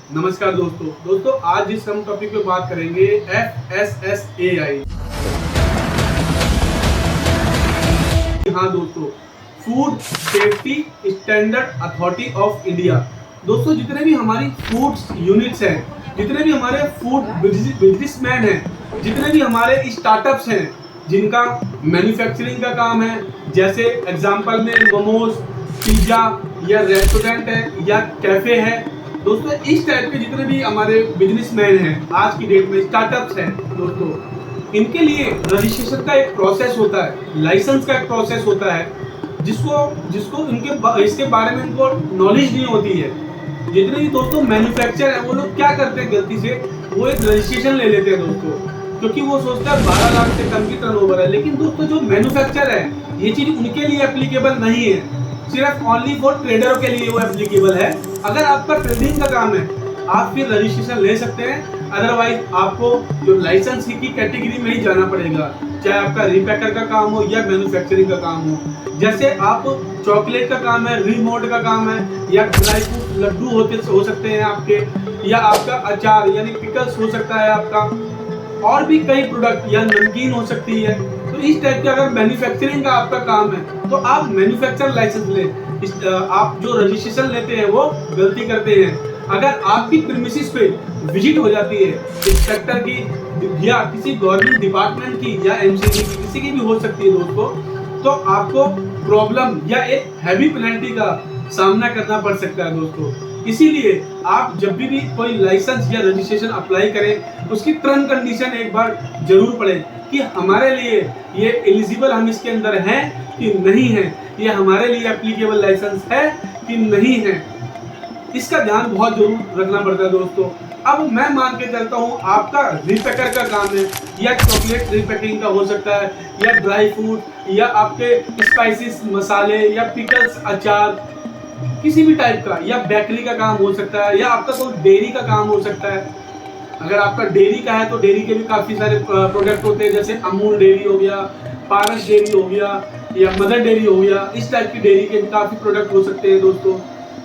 नमस्कार दोस्तों आज जिस हम टॉपिक पे बात करेंगे FSSAI। हाँ दोस्तों, food safety standard authority of India. दोस्तों जितने भी हमारी फूड यूनिट्स हैं, जितने भी हमारे फूड बिजनेसमैन हैं, जितने भी हमारे स्टार्टअप्स हैं जिनका मैन्युफैक्चरिंग का काम है, जैसे एग्जांपल में मोमोज, पिज्ज़ा या रेस्टोरेंट है या कैफ़े है। दोस्तों इस टाइप के जितने भी हमारे बिजनेसमैन हैं आज की डेट में, स्टार्टअप्स हैं दोस्तों, इनके लिए रजिस्ट्रेशन का एक प्रोसेस होता है, लाइसेंस का एक प्रोसेस होता है, जिसको जिसको इसके बारे में इनको नॉलेज नहीं होती है। जितने भी दोस्तों मैन्युफैक्चर है वो लोग क्या करते हैं गलती से, वो एक रजिस्ट्रेशन ले लेते हैं दोस्तों, क्योंकि वो सोचता है 12 लाख से कम की टर्नओवर है। लेकिन दोस्तों जो मैन्युफैक्चर है ये चीज उनके लिए एप्लीकेबल नहीं है, सिर्फ ओनली फॉर ट्रेडरों के लिए वो एप्लीकेबल है। अगर आपका ट्रेडिंग का काम है आप फिर रजिस्ट्रेशन ले सकते हैं, अदरवाइज आपको जो लाइसेंस की कैटेगरी में ही जाना पड़ेगा, चाहे आपका रिपैकर का काम हो या मैन्युफैक्चरिंग का काम हो। जैसे आप चॉकलेट का काम है, रिमोट का काम है, या ड्राई फ्रूट लड्डू हो सकते हैं आपके, या आपका अचार यानी पिकल्स हो सकता है आपका, और भी कई प्रोडक्ट या नमकीन हो सकती है। तो इस टाइप के अगर मैन्युफैक्चरिंग का आपका काम है तो आप मैन्युफैक्चर लाइसेंस लें। आप जो रजिस्ट्रेशन लेते हैं वो गलती करते हैं। अगर आपकी प्रीमिसेस पे विजिट हो जाती है इंस्पेक्टर की या किसी गवर्नमेंट डिपार्टमेंट की या एमसीडी की, किसी की भी हो सकती है दोस्तों, तो आपको प्रॉब्लम या एक हैवी पेनल्टी का सामना करना पड़ सकता है दोस्तों। इसीलिए आप जब भी कोई लाइसेंस या रजिस्ट्रेशन अप्लाई करें, उसकी टर्म कंडीशन एक बार जरूर पढ़ें कि हमारे लिए ये एलिजिबल हम इसके अंदर हैं कि नहीं है, ये हमारे लिए एप्लीकेबल लाइसेंस है कि नहीं है। इसका ध्यान बहुत जरूर रखना पड़ता है दोस्तों। अब मैं मान के चलता हूँ आपका रिपैकर का काम है, या चॉकलेट रिपैकिंग का हो सकता है, या ड्राई फ्रूट, या आपके स्पाइसेस मसाले, या पिकल्स अचार, किसी भी टाइप का, या बेकरी का काम हो सकता है, या आपका कोई डेयरी का काम हो सकता है। अगर आपका डेयरी का है तो डेयरी के भी काफी सारे प्रोडक्ट होते हैं, जैसे अमूल डेयरी हो गया, पारस डेयरी हो गया, या मदर डेयरी हो गया। इस टाइप की डेयरी के भी काफी प्रोडक्ट हो सकते हैं दोस्तों।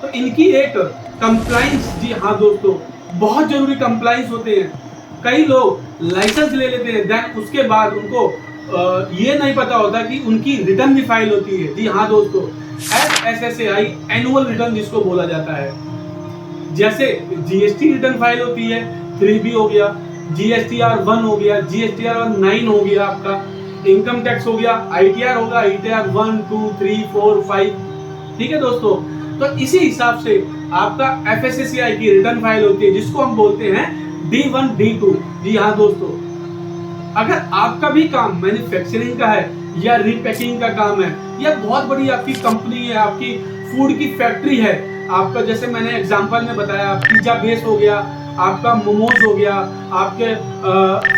तो इनकी एक कंप्लाइंस, जी हाँ दोस्तों, बहुत जरूरी कंप्लाइंस होते हैं। कई लोग लाइसेंस ले लेते हैं, देन उसके बाद उनको ये नहीं पता होता कि उनकी रिटर्न भी फाइल होती है। जी हाँ दोस्तों, FSSAI एनुअल रिटर्न जिसको बोला जाता है, जैसे जीएसटी रिटर्न फाइल होती है 3B हो गया, GSTR 1 हो गया, GSTR 9 हो गया, आपका इनकम टैक्स हो गया, ITR होगा, ITR 1 2 3 4 5। ठीक है दोस्तों, तो इसी हिसाब से आपका FSSAI की रिटर्न फाइल होती है, जिसको हम बोलते हैं D1 D2। जी हाँ दोस्तों, अगर आपका भी काम मैन्युफैक्चरिंग का है या रिपैकिंग का काम है, या बहुत बड़ी आपकी कंपनी है, आपकी फूड की फैक्ट्री है, आपका जैसे मैंने एग्जांपल में बताया पिज्जा बेस हो गया, आपका मोमोज हो गया, आपके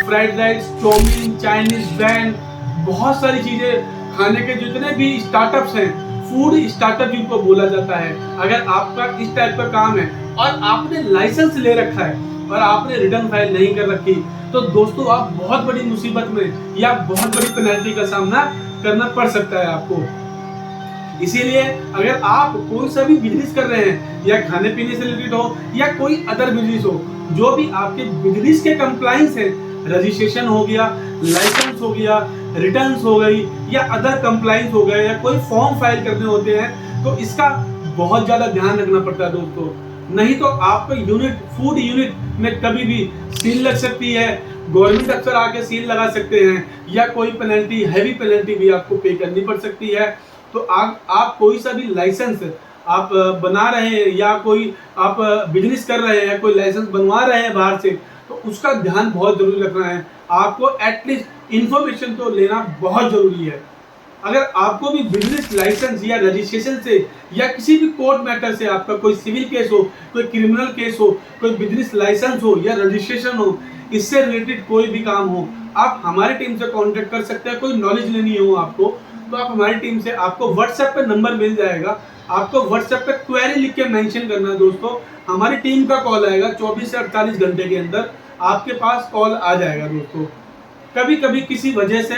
fried rice, chowmein, Chinese band, बहुत सारी चीजें खाने के जितने भी स्टार्टअप्स हैं, फूड स्टार्टअप जिनको बोला जाता है, अगर आपका इस टाइप का काम है और आपने लाइसेंस ले रखा है और आपने रिटर्न फाइल नहीं कर रखी, तो दोस्तों आप बहुत बड़ी मुसीबत में या बहुत बड़ी पेनल्टी का सामना करना पड़ सकता है आपको। इसीलिए अगर आप कोई सा भी बिजनेस कर रहे हैं, या खाने पीने से रिलेटेड हो या कोई अदर बिजनेस हो, जो भी आपके बिजनेस के कंप्लाइंस है, रजिस्ट्रेशन हो गया, लाइसेंस हो गया, रिटर्न्स हो गई, या अदर कंप्लाइंस हो गए, या कोई फॉर्म फाइल करने होते हैं, तो इसका बहुत ज्यादा ध्यान रखना पड़ता है दोस्तों। नहीं तो आपका यूनिट, फूड यूनिट में कभी भी सील लग सकती है, गवर्नमेंट अफसर आके सील लगा सकते हैं, या कोई पेनल्टी, हैवी पेनल्टी भी आपको पे करनी पड़ सकती है। तो आप कोई सा भी लाइसेंस आप बना रहे हैं, या कोई आप बिजनेस कर रहे हैं, कोई लाइसेंस बनवा रहे हैं बाहर से, तो उसका ध्यान बहुत जरूरी रखना है। आपको एटलीस्ट इंफॉर्मेशन तो लेना बहुत जरूरी है। अगर आपको भी बिजनेस लाइसेंस या रजिस्ट्रेशन से, या किसी भी कोर्ट मैटर से, आपका कोई सिविल केस हो, कोई क्रिमिनल केस हो, कोई बिजनेस लाइसेंस हो या रजिस्ट्रेशन हो, इससे रिलेटेड कोई भी काम हो, आप हमारी टीम से कांटेक्ट कर सकते हैं। कोई नॉलेज लेनी हो आपको, तो आप हमारी टीम से, आपको व्हाट्सएप पे नंबर मिल जाएगा, आपको व्हाट्सएप पे क्वेरी लिख के मेंशन करना है दोस्तों, हमारी टीम का कॉल आएगा 24 से 48 घंटे के अंदर आपके पास कॉल आ जाएगा दोस्तों। कभी कभी किसी वजह से,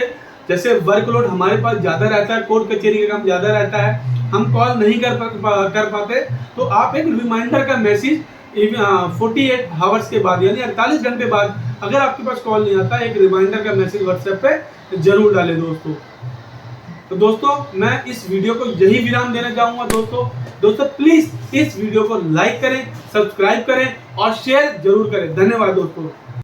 जैसे वर्कलोड हमारे पास ज़्यादा रहता है, कोर्ट कचहरी का काम ज़्यादा रहता है, हम कॉल नहीं कर पाते, तो आप एक रिमाइंडर का मैसेज 48 आवर्स के बाद यानी 48 घंटे बाद अगर आपके पास कॉल नहीं आता, एक रिमाइंडर का मैसेज व्हाट्सएप पे जरूर डालें दोस्तों। तो दोस्तों मैं इस वीडियो को यही विराम देने जाऊंगा दोस्तों प्लीज इस वीडियो को लाइक करें, सब्सक्राइब करें और शेयर जरूर करें। धन्यवाद दोस्तों।